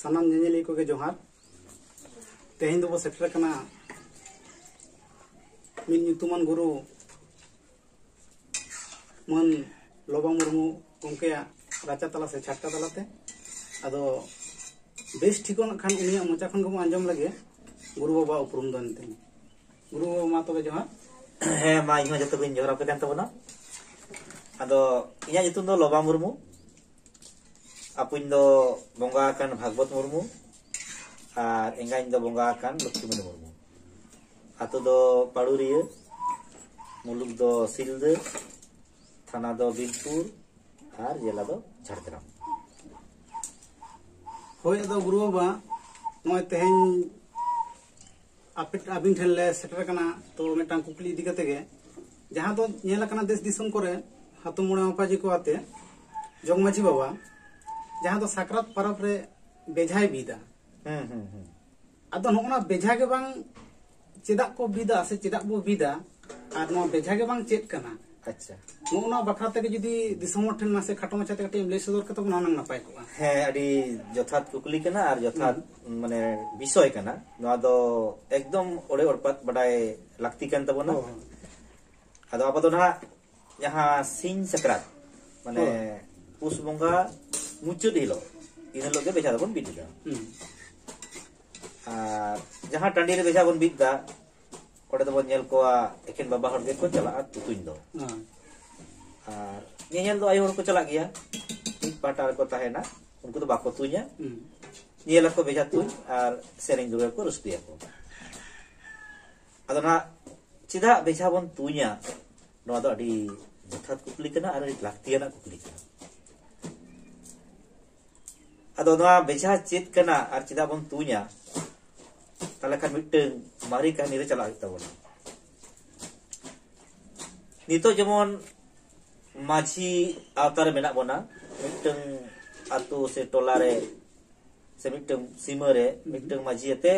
सानाम जेनेली को के जोहार तेहें दो सेटर कना मिन युतुमान गुरु मन लोबा मुर्मू उनके राचा तला से छाटका तलाते अदो बेस ठिकोना खान उनिया मोचा खन को आंजम लगे गुरु बाबा उपरुम दनते गुरु बाबा मा तो जोहार हे मा इहो जतो बिन जोहार पे तबना अदो इया युतुम दो लोबा मुर्मू अपुन दो बोंगा कान भागवत मुर्मू और एंगाइन दो बोंगा कान लक्ष्मी मुर्मू आतो दो पाड़ुरिया मुलुक दो सिलद थाना दो बिनपुर और जिला दो झारग्राम होय दो गुरु बाबा नय तेहें आबिन ठेन ले सेटर कना तो मेटांग कुकली इदी कते गे जहां तो नेला कना देश दिसम करे हातु मुड़े मापाजी को आते जगमाजी बाबा जहां तो साकरात परब रे बेझाय बिदा आदो नोना बेझा के बांग चेदा को बिदा से चेदा बो बिदा और नो बेझा के बांग चेत कना अच्छा नोना बखरा तक जुदी दिसम ठेन मासे खाटो माछा ते कटे ले सदर कतो नोना नपाय को हे अडी जथात कुकली कना और जथात माने विषय कना नोआ दो एकदम ओडे ओडपत बडाय लाक्ति कन तबना आदो आपदो ना यहाँ सिंह सकरात माने पुस बंगा मुचुद हिलो इन लोग के बेचा बन बिदा जहाँ टांडी रे बेचा बन बिदा ओडे तो बन नेल को एकेन बाबा हर के को चला तुतुइन दो और नेल दो आयो हर को चला गया एक पाटार को ताहेना उनको तो बाको तुइया नेल को बेचा तुइ और सेरिंग दुरे को रुस्तिया को अदना चिदा बेचा बन तुइया नो दो अडी जथात कुकली कना और लाक्तियाना कुकली कना अदो नोआ बेझा चेत कना और चिदा बन तुइया ताले खान मिटeng मारी कहानी रे चला तबना नितो जेमन माझी आवतार मेना बना मिटeng आतु से टोला रे से मिटeng सीमा रे मिटeng माझी अते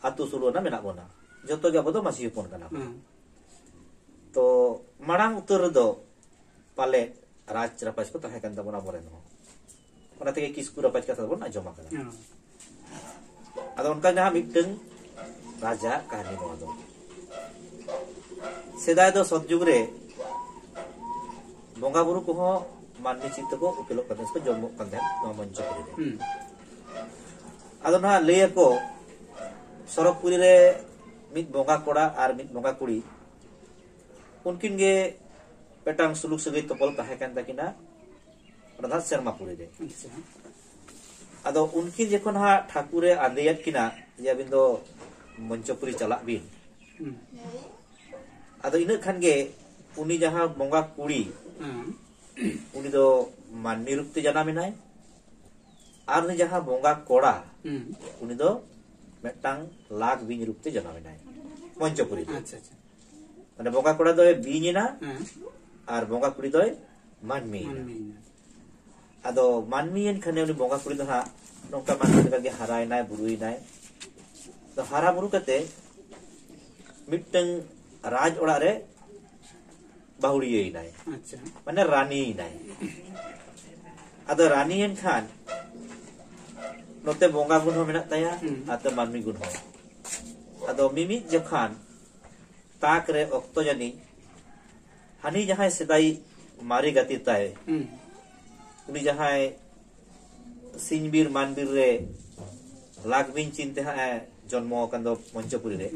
आतु सुलुना मेना बना जतो गे बदो माझी होपन कना तो मारांग उतर दो पाले राज रपाज को तहे कन तबना बोरे नो ओना तेगे किसकु रपाज का तबना जमा कना अदो उनका जहां मिटeng राजा कहानी नो दो सेदाय दो सतजुग रे बोंगा बुरु को माननी चित्त को उकेलो कने को जन्म कंदे नो मंचपुरी रे अदो ना लेय को सरकपुरी रे मित बोंगा कोड़ा और मित बोंगा कुड़ी उनकिन गे पेटांग सुलुक सगै तपल तहे कान तकिना प्रधा शर्मापुरी रे अदो उनकी जेखन हा ठाकुरे आंदेयत किना या बिंदो मंचपुरी चला बिन अदो इन खान गे उनी जहां बोंगा कुड़ी उनी दो माननी रूपते जाना मिनाय आर ने जहां बोंगा कोड़ा उनी दो मेटांग लाख बिन रूपते जाना मिनाय मंचपुरी अच्छा अच्छा माने बोंगा कोड़ा दो बिनिना और बोंगा कुड़ी दो मानमी अदो मानमी एन खाने उनी बोंगा कुड़ी दो हा नोका मानमी लगा के हराय नाय बुरुई नाय तो हारा बुरु कते मिटeng राज ओड़ा रे बाहुड़िये नाय अच्छा माने रानी नाय अदो रानी एन खान नोते बोंगा गुण हो मेना ताया आते मानमी गुण हो अदो मिमी जखान ताक रे ओक्तो जानी हानी जहां सेदाई मारी गति ताय उनी जहां सिंहबीर मानबीर रे लागबिन चिंते है जन्म कंदो मंचपुरी रे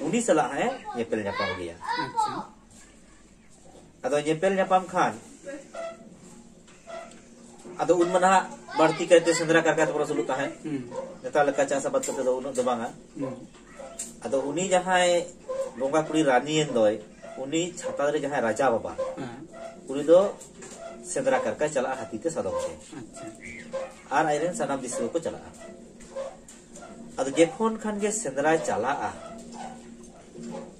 उनी सला है नेपेल न्यापाम गया अदो नेपेल न्यापाम खान अदो उन मना बढ़ती कहते संद्रा करका तो सुलु है नेता लका चासा बात करते दो उन दबांगा अदो उनी जहां बोंगा कुड़ी रानी एन दोय उनी छाता रे जहां राजा बाबा उनी दो संद्रा करका चला हाथी ते सदो से आर आयरन सनाम दिसो को चला अदो जेखोन खान गे सेंद्रा चला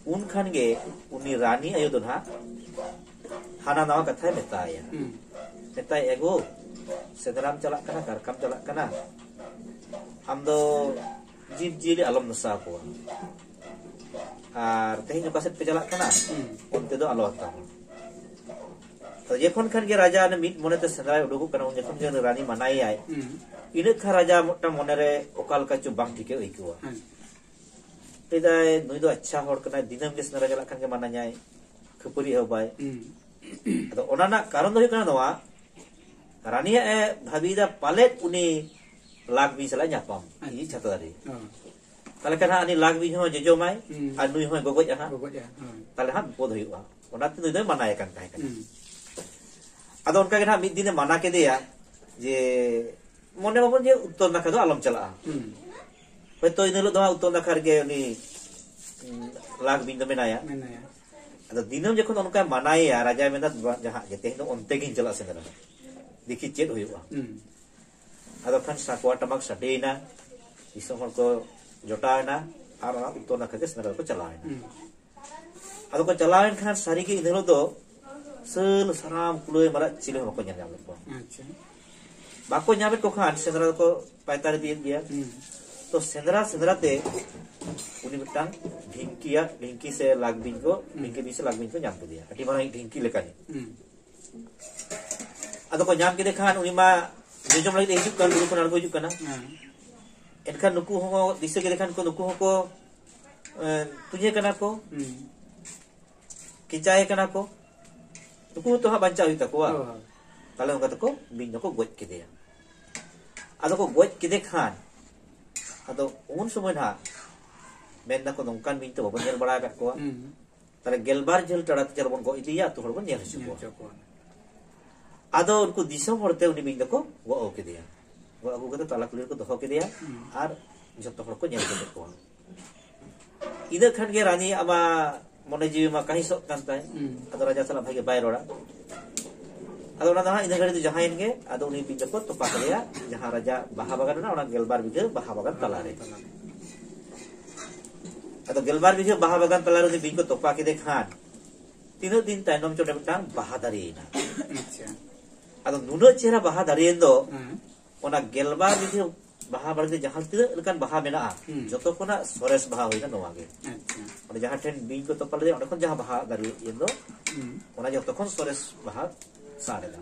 उन खान गे उनी रानी आयो दोना हाना नवा कथा मेताया मेताय एगो सेंद्राम चला कना करकम चला कना हम दो जीव जीली अलम नसा को और तेही नुका सेट पे चला कना उनते दो आलो हता तो जेखन खान के राजा ने मिट मोने ते सेंद्रा उडुगु कना उन जेखन के रानी मनाई आय इने खा राजा मोटा मोने रे ओकाल का चु बांग ठीके ओइकुआ तेदाय नुई दो अच्छा होड़ कना दिनम के सेंद्रा जला खान के मनाኛय खपरी हबाय तो ओनाना कारण दो कना नवा रानिया ए भाबीदा पालेट उनी लाग बी सला न्यापाम ई छतदारी ताले कना अनि लाग बी हो जजोमाय आ नुई हो गोगoj aha ताले हा बोध हुआ ओनाते नुई दो मनाय कान ताहे कना आदो उनका के ना मिद दिन मना के दिया जे मोने बाबन जे उत्तर नाखा दो आलम चला होयतो इन दो उत्तर नाखा गे उनी लाग बिन दो मेनाया आदो दिनम जखन उनका मनाया राजा मेना जहां जे तेन दो ओनते गिन चला सेंद्रा देखि चेत हुआ आदो खान साकवा टमक सडेना दिसम हर को जोटाना आर उत्तर नाखा के सेंद्रा को चलाएना आदो को चलाएन खान सारी के इधर दो सल साराम कुलोय मारा चिले बako nyam ko अच्छा bako nyamit ko khan sendra ko paitari diye dia तो सेंद्रा ते उनी मिटang ढिंकी से लागबिन को ढिंकी भी से लागबिन को nyam दिया अटी मारा ढिंकी लेकानी आदो को nyam के देखान उनी मा निजम लगी हिजुक kan dulu ko हिजुक kana एनखान नुकु हो दिसे के देखान को नुकु हो को तुझे कना को किचाए कना को नुकु तो हा बंचा हुई तको ताले उनका तको बिन को गोज के दिया आदो को गोज के देखान आदो उन समय ना मेन को नोंकान बिन तो बबन जेल बड़ा का को ताले गेलबार जेल टड़ा चर बन को इदिया तो हरबन जेल को आदो उनको दिसम हरते उनी बिन को गो ओ के दिया गो अगु के ताला कुली को दहो के दिया आर जत्तो हर को जेल के को इधर खान के रानी आबा मोने जीवी मा कहीं सो कांता है अदो राजा सला भागे बाय रोड़ा अदो ना दा इन घड़ी जहां इनगे अदो उनी बिन को तो पाकलिया जहां राजा बाहा बागान ना ओना गेलबार बिगे बाहा बागान तला रे अदो गेलबार बिगे बाहा बागान तला रे बिन को तोपा के देखान तीनो दिन ताइनम चोटे मिटांग बाहा दारिना अच्छा अदो नुनो चेहरा बाहा दारियन दो ओना गेलबार बिगे बाहा बाड़गे जहां तीनो लकान बाहा मेना जतो कोना सोरेस बाहा होइना नोवागे अच्छा जहां ठेन बिन को तो पले ओंडे खन जहां बाहा दारी येंदो ओना जो तखन सोरेस बाहा सारेदा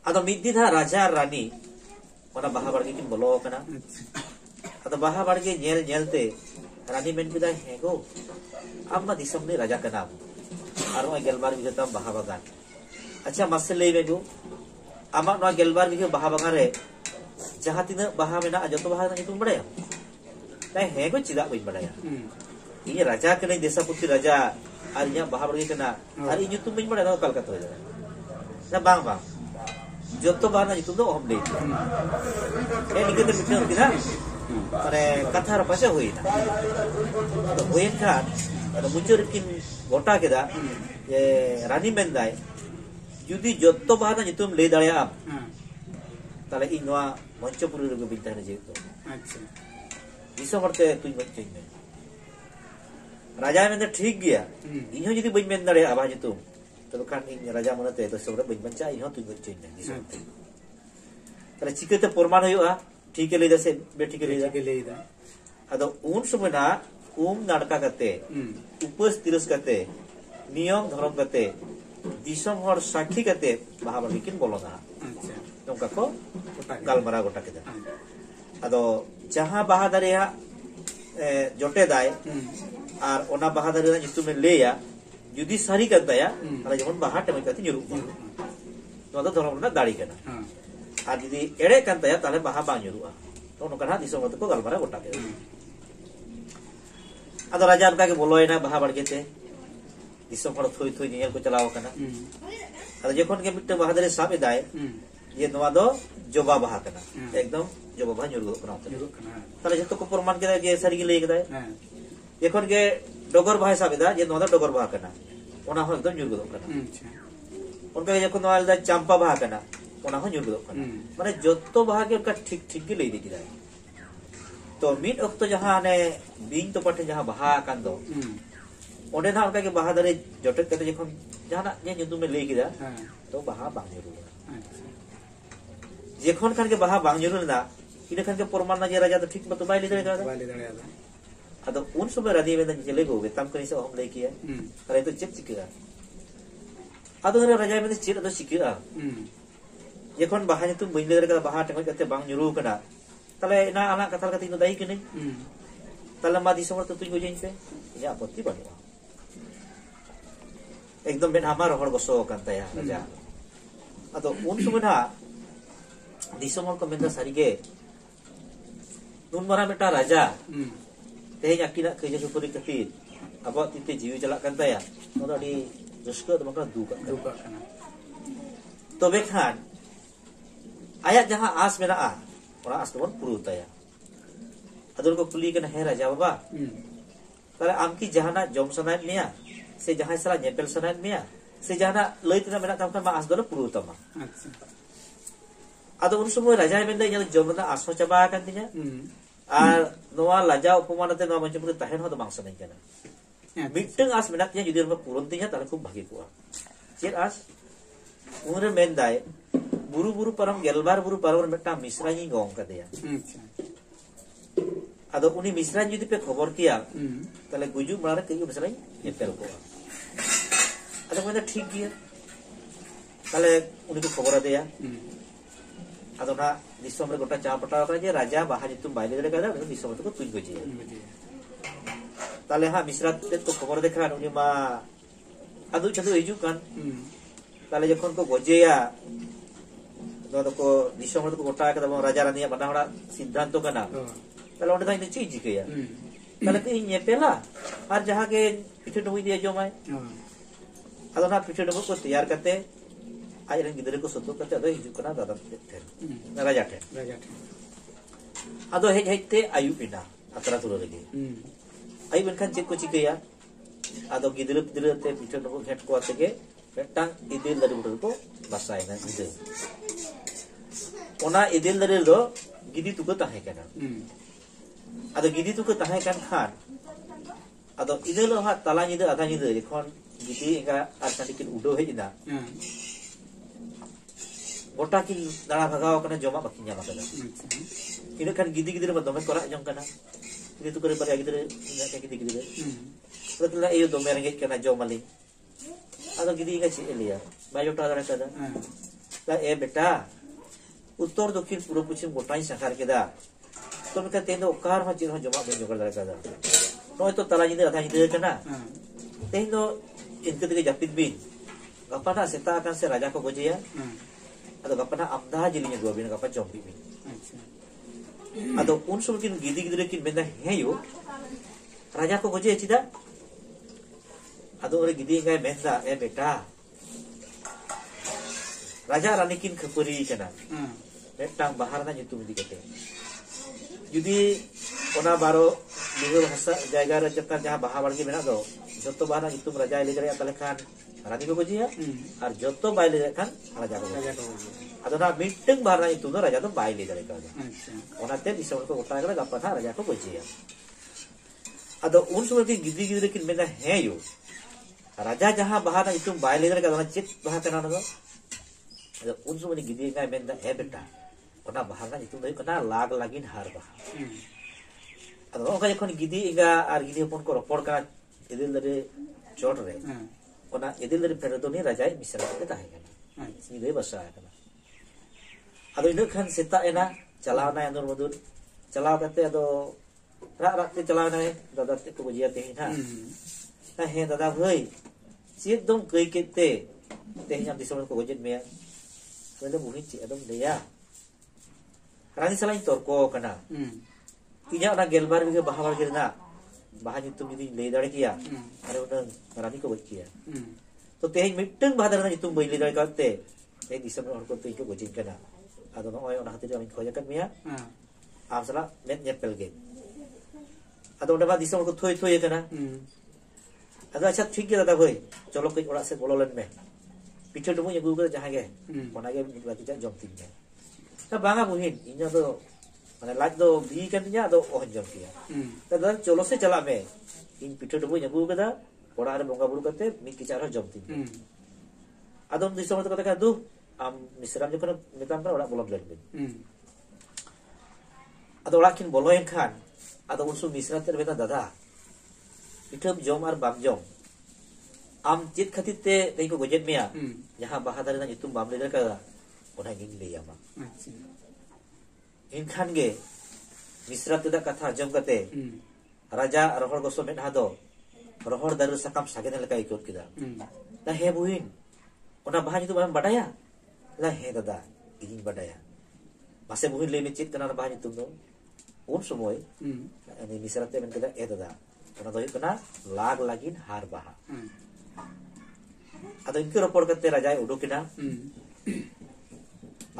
आदो मिद्दी धा राजा रानी ओना बाहा बाड़गे किन बोलो कना आदो बाहा बाड़गे नेल नेलते रानी मेन बिदा हेगो आम्मा दिसम ने राजा कना आर ओय गेलबार बिगता बाहा बागान अच्छा मसे लई बेगो आमा नो गेलबार बिगे बाहा बागान रे जहां तीन बाहा मेना जतो बाहा ना तुम बड़ाया ताई हेगो चिदा बई बड़ाया इ राजा कने देशापुति राजा आर इया बाहा बड़गे कना आर इ तुम बई बड़ाया कलकत्ता हो जाए ना बांग बांग जतो बाहा ना तुम दो हम ले ए निके ते मिटे किना माने कथा रा पासे होइना तो होइन खान तो मुचुर किन गोटा केदा ये रानी मेंदाय जुदी जतो बाहा ना तुम ले दाड़या ताले इ नवा मंचपुरी रे बिन तहने जेतो अच्छा दिसो मरते तुई बच्चई में राजा में ठीक गया इहो जदी बई मेन दाड़े आबा जतु तो खान इन राजा मनते तो सबरे बई बच्चा इहो तुई बच्चई में दिसो ताले चिकते प्रमाण होया ठीक ले दसे बेठी के ले दा अदो उन समय ना नाटका करते उपस तिरस करते नियम धर्म करते दिसम हर साक्षी करते बाहा बिकिन बोलो ना अच्छा नोंका को गालमारा गोटा के अदो जहां बाहा दारिया जोटे दाय आर ओना बाहा दारिया जितुमे लेया जुदी सारी करताया ताले जेमन बाहा टमे कति जुरु तो दो धर्म ना दाड़ी केना आर जुदी एड़े करताया ताले बाहा बा जुरुआ तो नोका ना दिसम मत को गालमारा गोटा के अदो राजा उनका के बोलोयना बाहा बड़गेते दिसम हर थोई थोई नियल को चलाव कना अदो जखन के मिट्टे बाहा दारे साबे दाय ये नवा दो जोबा बाहा कना एकदम जोबा बाहा जुरु कना ताले जतो को प्रमाण के जे सारी के ले के दाय एखन के डगर बाहा साबेदा जे नवा दो डगर बाहा कना ओना हो एकदम जुरु कना उनका जखन नवा दा चंपा बाहा कना ओना हो जुरु कना माने जतो बाहा के उनका ठीक ठीक के ले दे दाय तो मिट अक्तो जहां ने बिन तो पटे जहां बाहा कान दो ओंडे ना उनका के बाहा दारे जोटे कते जखन जहां ने जुदु में ले के दा तो बाहा बांग जुरु जेखन खान के बाहा बांग जुरु ना इन खान के प्रमाण ना जे राजा तो ठीक मत बाय ले दाड़ा अदो उन समय रानी में चले गो बेतम कनी से हम ले किया अरे तो chip चिका ado raja mende cid ado sikira jekon bahan itu bain dari kata bahan tengok kata bang nyuruh kena tale na anak kata kata itu dai kene tale ma disomar tu tunjuk jein pe ya apoti banua ekdom ben hamar hor goso kan taya raja ado un sumana disomar ko menda sarige nun mara meta raja teh yakina kerja supuri kefit abot tite jiwi jalak kan taya ora di ruska tu maka duka kana tobe khan ayat jaha as mena ora as ton puru taya adul ko kuli kana he raja baba tare amki jahana jom sanat niya se jahai sala nyepel sanat niya se jahana loi tina mena tam kan ma as dolo puru tama acha ado un sumoy raja menda nyal jom na aso chaba kan tinya আর নোয়া লাজা উপমানতে নোয়া মঞ্চপুরে তাহেন হতো মাংস নাই কেনা meeting আস মেনাকnya যদি আমরা পুরন্তিnya তাহলে খুব ভাগি কোয়া চের আস উনরে মেন্দাই বুরু বুরু পারম গেলবার বুরু পারম মেটা মিশ্রানি গং কাদেয়া আদো উনি মিশ্রানি যদি পে খবর কিয়া তাহলে গুজু মারে কেউ মিশ্রানি এপেল কোয়া আদো মেনা ঠিক গিয়া তাহলে উনি কো খবর দেয়া আদো না disomre gota cha pata aja raja bahan itu baile dere kada disomre ko tuj goji tale ha misrat te to khobor dekhan uni ma adu chadu hiju kan tale jokhon ko goje ya do ko disomre ko gota kada raja rani bana hora siddhanto kana tale onde dai chi ji ke ya tale ke nyepela ar jaha ke piche doi dia jomai adu na piche doi ko tayar kate air gidere ko soto kate ado hiju kana dada te raja te ado hejte ayu pina atra turo lagi ayu benkan cek ko cikeya ado gidere gidere te piche no het ko atege petang idil dari udah ko basai na ide ona idil dari do gidi tu ko tahe kana ado gidi tu ko tahe kan khan ado idil lo ha talani de adani de ekhon gidi enga ar sadikin udo hejina गोटा की दाड़ा भगाव कना जमा बाकी ᱧᱟᱢ ᱟᱠᱟᱫᱟ ᱤᱱᱟᱹ ᱠᱷᱟᱱ ᱜᱤᱫᱤ ᱜᱤᱫᱤᱨ ᱢᱟ ᱫᱚᱢᱮ ᱠᱚᱨᱟᱜ ᱡᱚᱝ ᱠᱟᱱᱟ ᱤᱱᱟᱹ ᱛᱩᱠᱟᱨᱮ ᱵᱟᱨᱭᱟ ᱜᱤᱫᱽᱨᱟᱹ ᱤᱱᱟᱹ ᱠᱟ ᱜᱤᱫᱤ ᱜᱤᱫᱽᱨᱟᱹ ᱯᱨᱚᱛᱞᱟ ᱮᱭ ᱫᱚᱢᱮ ᱨᱮᱸᱜᱮᱡ ᱠᱟᱱᱟ ᱡᱚᱢᱟᱞᱤ ᱟᱫᱚ ᱜᱤᱫᱤ ᱜᱟ ᱪᱮᱫ ᱮᱞᱤᱭᱟ ᱵᱟᱭ ᱡᱚᱴᱟ ᱫᱟᱲᱮ ᱠᱟᱫᱟ ᱞᱟ ᱮ ᱵᱮᱴᱟ उत्तर दक्षिण पूर्व पश्चिम गोटाई साखार केदा तो मेका तेन दो कार मा चिन जमा बे जोगाड़ दाड़े कादा नय तो तला जिदे आधा जिदे कना तेन दो इनके दिगे जापित बिन गपाना सेता akan से राजा को Gojiya ado gapana amda jilinya dua bin gapa jompi bin ado unsur kin gidi gidre kin benda heyo raja ko goje cida ado ore gidi ngai benda beta raja rani kin khapuri kana metang bahar na nyutum di kate judi ona baro lugu bahasa jayga ra cetar jaha baha bargi mena do joto bahar nyutum raja ile gare atale khan रानी को गोजिया और जोतो बाइले kan raja ko adona meeting barna itu no raja to baile dare ka onate disor ko gota kara gappa tha raja ko gojiya ado un somay ki gidi gidi kin mena heyo raja jaha bahana itu baile dare ka dona chit baha kana no ado un somay gidi ngai menda he beta ona bahana itu doi kana lag lagin har baha ado onka jokhon gidi inga ar gidi pon ko ropor ka edil dare chot re ona edil dari peradoni raja misra ke tahe kana ni dei basa kana ado ina khan seta ena chalao na anur madur chalao kate ado rak rak te chalao na dada te ko bujia te na ta he dada bhai chiet dom kai kete te nyam disor ko bujit me wala buhin chi adom deya rani salai tor ko kana inya na gelbar bi bahawar girna bahan itu jadi lay dare kiya are unang rani ko bachkiya to tehin mitteng bahadar na itu lay dare kate te disam or ko te ko gojin kana ado no oy ona hati ami khoya kan miya amsala net nyepel ge ado onda ba disam ko thoi thoi kana ado acha thik ge dada bhai cholo koi ora se bolo len me piche dumu agu ka jaha ge ona ge baki ja jom tin me ta banga buhin inya do মানে লাজ do bi kan nya do oh jom kia tada cholo se chala me in piche dumu agu kada ora are bonga buru kate mi kichar ho jom tin adom disam to kata du am misram jokon metam kan ora bolom len ado lakin boloyen khan ado unsu misra ter beta dada item jom ar bam jom am chit khatit te dei ko gojet mea jaha baha dari na nyutum bam le ka ona ging le yama अच्छा इनखान गे मिश्रा तुदा कथा जम कते राजा रोहर गोसो में हादो रोहर दारु सकम सागे ने लका इकोत किदा दा हे बुइन ओना बाहा नितु बाम बडाया दा हे दादा इगिन बडाया मासे बुइन ले चित कना बाहा नितु दो उन समय अनि मिश्रा ते men किदा ए दादा ओना दो कना लाग लागिन हार बाहा अदो इनके रोपड़ कते राजा उडुकिना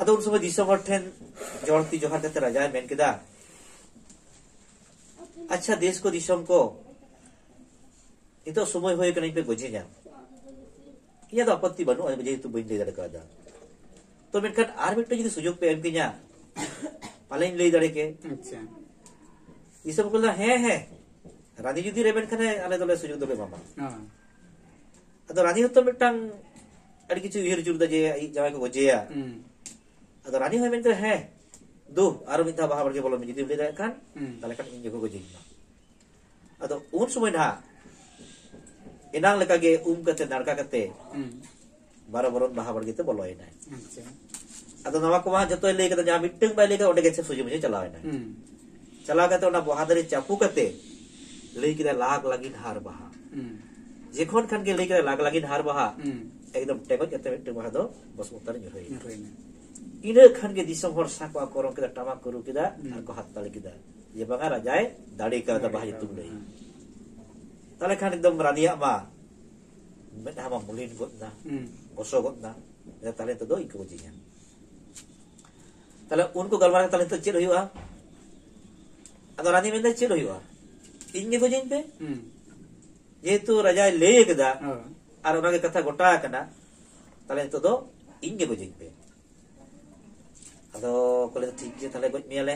अदो उन समय दिसो ठेन जोड़ती जोहर कते राजा मेन किदा अच्छा देश को दिसम को इतो समय होए कने पे गोजे냐 इया तो आपत्ति बनु अबे जेतु बइन ले दड़का दा तो मेनखान आर मिट्टो जदि सुयोग पे एम कि냐 पालेन ले दड़े के अच्छा इसम को है रानी जदि रेबेन खाने आले दले सुयोग दोबे मामा हां अदो रानी तो मिट्टांग अड़ी किछु हिर जुरदा जे जाय को गोजेया अदो रानी होय मेनते है दो आरो मिता बाहा बरगे बोलो जदि ले दे खान ताले खान इन जको गोजेना अदो उन समय ना इनांग लेका गे कते नरका कते बारो बरन बाहा बरगे ते बोलो इना अच्छा अदो नवा को वहां जतो ले कते जा मिट्टंग बाय लेका ओडे गेसे सुजी मुझे चलाव इना चला कते ओना बहादुरी चापू कते ले किदा लाग लागिन हार बाहा जेखोन खान के ले किदा लाग लागिन हार बाहा एकदम टेगो कते मिट्टंग बाहा दो बस उतर ᱧᱩᱨᱦᱟᱹᱭ ina खान के दिसम हर साको आकोरम किदा टामाक करू किदा आर को हाथ ताले किदा ये बंगा राजाए दाड़ी का दा बाहा तुम ले ताले खान एकदम रानिया मा मेटा मा मुलिन गोतना बसो गोतना या ताले तो दो इको जिया ताले उनको गलवार ताले तो चेल हुआ अदो रानी मेंदे चेल हुआ इनगे को जिन पे ये तो राजा ले केदा आर ओनागे कथा गोटा कना ताले तो दो इनगे को जिन पे अदो कोले ठीक जे ताले गोज मियाले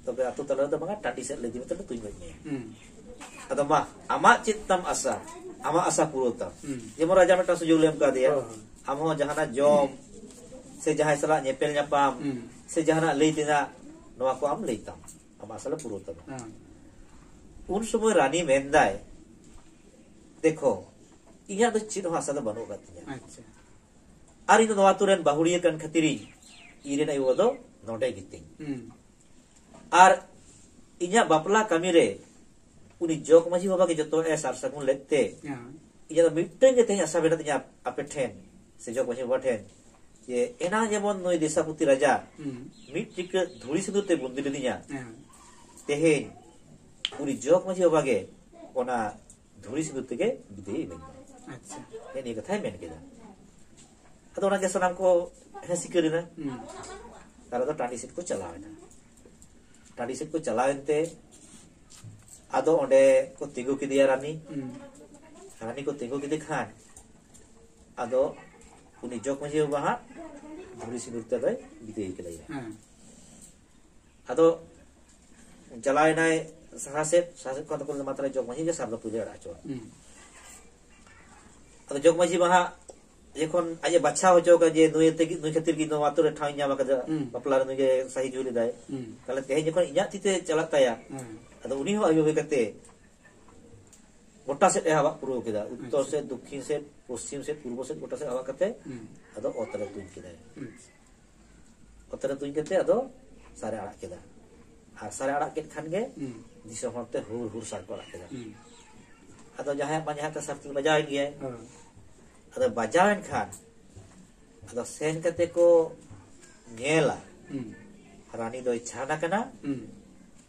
तबे अतु ताले तो बंगा टाटी से ले दिबे तो तुई गोज मिया अदो मा आमा चित्तम आसा आमा आसा पुरोता जेमो राजा मेटा सुजोग लेम का दिया आमो जहाना जॉब से जहां सला नेपेल न्यापाम से जहाना ले दिना नवा को आम लेताम आमा सला पुरोता उन समय रानी मेंदाय देखो इया तो चित भाषा तो बनो गतिया अच्छा आरी तो नवा तुरन बाहुड़िया कन खतिरी इरेन आयो दो नोडे गितिंग आर इया बापला कमी रे उनी जोक मजी बाबा के जतो ए सार सगुन लेते इया तो मिटन जे तेया साबेना तिया आपे ठेन से जोक मजी बाबा ठेन ये एना जेमन नोय देशापति राजा मिटिक धुरी सिदुते बुंदिले दिया तेहे उनी जोक मजी बाबा के ओना धुरी सिदुते के बिदे ने अच्छा ये नी कथा मेन केदा अदो ओना के सनाम को है सिकरिना तारा तो टाटी सेट को चलावेना टाटी सेट को चलावेनते आदो ओंडे को तिगु की दिया रानी रानी को तिगु की दिखान आदो उनी जोक मजी बाहा धुरी सिदुते दय बिदे के लया आदो चलावेनाय साहसे को तो मात्रा जोक मजी जे साबलो पूजा राचो आदो जोक मजी बाहा जेखन आजे बाछा हो जोगा जे नुय खातिर की नो आतुरे ठाई न्यामा कदा बपला नुय जे सही जुली दाय ताले तेहे जेखन इया तिते चला ताया अदो उनी हो आयो कते गोटा से हवा पुरो केदा उत्तर से दक्षिण से पश्चिम से पूर्व से गोटा से हवा कते अदो ओतरे तुन केदा ओतरे तुन कते अदो सारे आड़ा केदा आ सारे आड़ा केत खान गे दिसो हरते हुर हुर सार को आड़ा केदा अदो जहां पांजा का सर्त बजाय गया अदो बजावन खान अदो सेन कते को नेला रानी दो इच्छा कना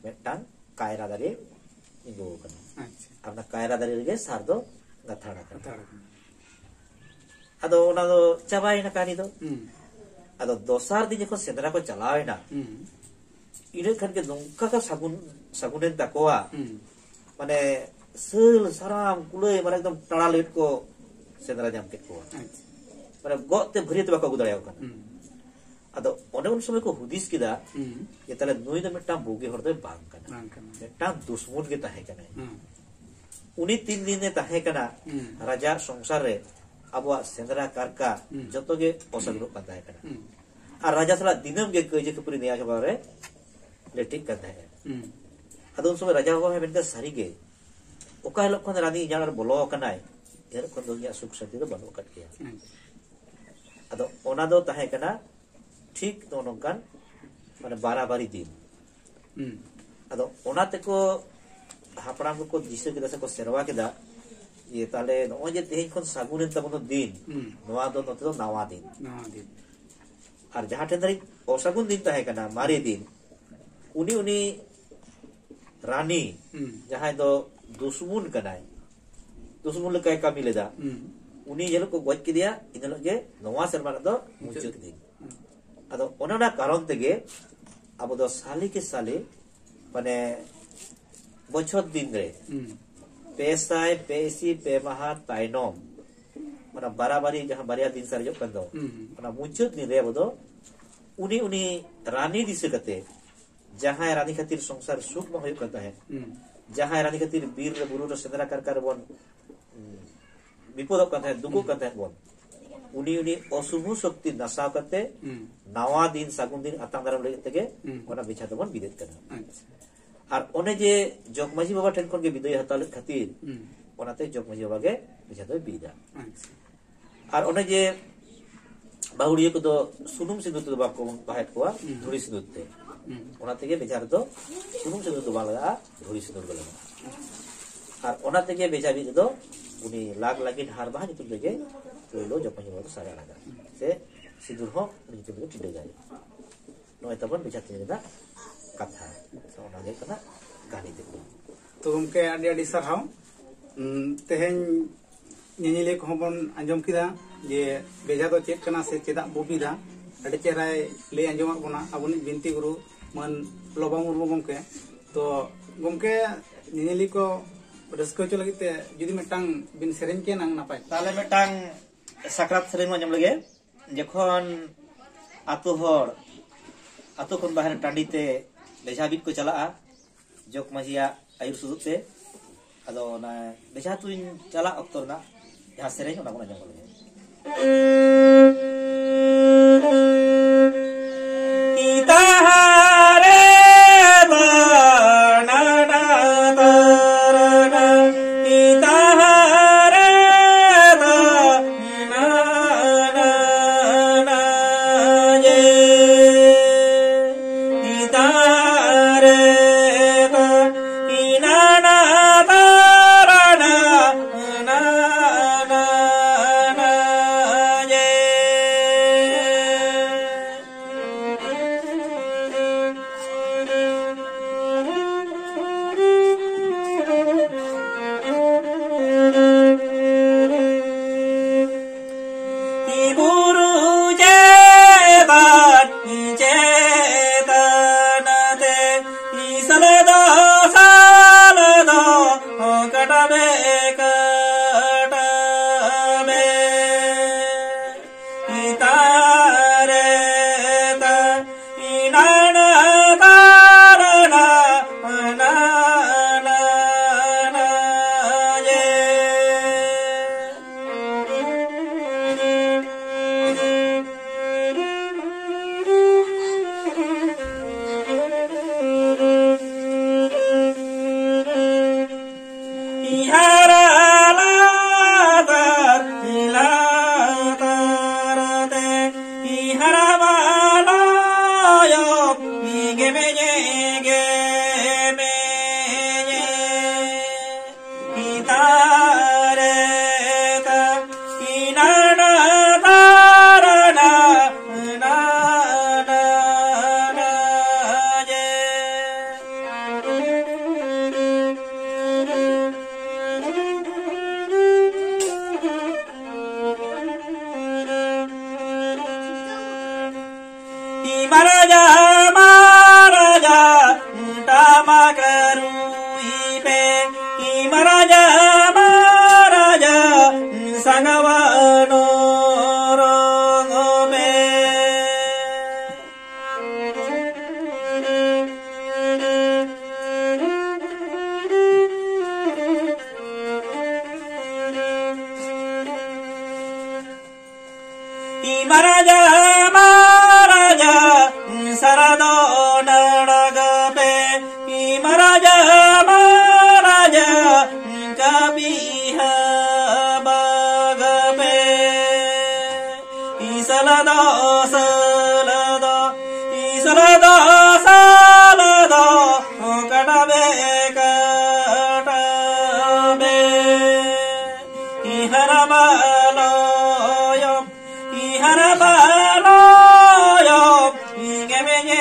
मेटांग कायरा दारे इंगो कना अच्छा अपना कायरा दारे गे सार दो गथाड़ा कना अदो ओना दो चाबाय ना कानी दो अदो दोसार दिन जखन सेंद्रा को चलावे ना इने खान के नोंका का सागुनेन ताकोआ माने सल साराम कुलय माने एकदम टाड़ा लेट को सेंद्रा जाम के को माने गोते भरियत बाको गुदायाव कना अदो ओने उन समय को हुदिस किदा ये तले नुई द मिटा बोगे हरदे बांग कना मिटा दुश्मन के ताहे कना उनी 3 दिन ने ताहे कना राजा संसार रे अबवा सेंद्रा कारका जतो गे ओसगरो का ताहे कना आ राजा सला दिनम गे कजे के पूरी निया के बारे लेटिक का ताहे अदो उन समय राजा हो है बेनका सारी गे ओका लोग खन रानी जानार बोलो कनाय एर खन दो सुख शांति दो बनो कट गया अदो ओना दो ताहे कना ठीक तो नोकान माने बाराबारी दिन अदो ओना तेको हापड़ाम को दिशा के दसे को सेरवा केदा ये ताले नो जे तेहिं खन सागुन तबनो दिन नोआ दो नते दो नावा दिन और जहां ठेंदरी असागुन दिन ताहे कना मारे दिन उनी रानी जहां दो दुश्मन कनाय दुश्मन लेकाय कामी लेदा उनी जेलो को गज किदिया इनलो गे नोवा सेरवा दो मुचत दिन अदो ओना कारण तेगे अब दो साली के साली माने बछर दिन रे पेसाय पेसी पेमाहा ताइनोम माने बाराबारी जहां बारिया दिन सारे जो कंदो माने मुचत दिन रे बदो उनी रानी दिसे कते जहां रानी खातिर संसार सुख में होय करता है जहां रानी खातिर वीर रे बुरु रे सेंद्रा कर बोन विपद करता है दुखो करता है बोन उनी अशुभ शक्ति नशा करते नवा दिन सागुन दिन आताम दाराम लगे तके ओना बिछा दबन विदेत करना और ओने जे जगमाजी बाबा ठेन खन के विदय हताल खातिर ओनाते जगमाजी बाबा के बिछा दो बिदा और ओने जे बाहुड़िया को दो सुनुम सिंदूर तो बाको बाहेत कोआ धुरी सिंदूर ते ओनाते के बेचार दो सुनुम सिंदूर तो बालगा धुरी सिंदूर गला और ओनाते के बेचा भी दो उनी लाग लागी हार बहा नितुल लगे तो लो जगमाजी बाबा सारे लगा से सिंदूर हो नितुल के टिडे जाय नोय तबन बेचा तेदा कथा सोना गे कना गानी देखो तो उनके आडी आडी सरहाव तेहेन निनिले को बन अंजम किदा जे बेजा दो चेक कना से चेदा बोबिदा अडे चेराय ले अंजम बना अबुनी बिनती गुरु मन लोबा मुर्मु गमके तो गमके निनिले को रस्को चो लगिते जुदी मिटांग बिन सेरेन के नांग नापाय ताले मिटांग साकरात सेरेन अंजम लगे जखन आतो खन बाहर टांडीते बेजा बिट को चला जोक मजिया आयुर सुदुते अदो ना बेजा तुइन चला अक्तर ना जहां सेरेन ओना कोना जंगल लगे इताहारे बाना ना तारना इताहारे बाना ना ये इताहारे बाना ना तारना ना महाराजा salado salado katabe katabe iharabaloyo iharabaloyo ingemenye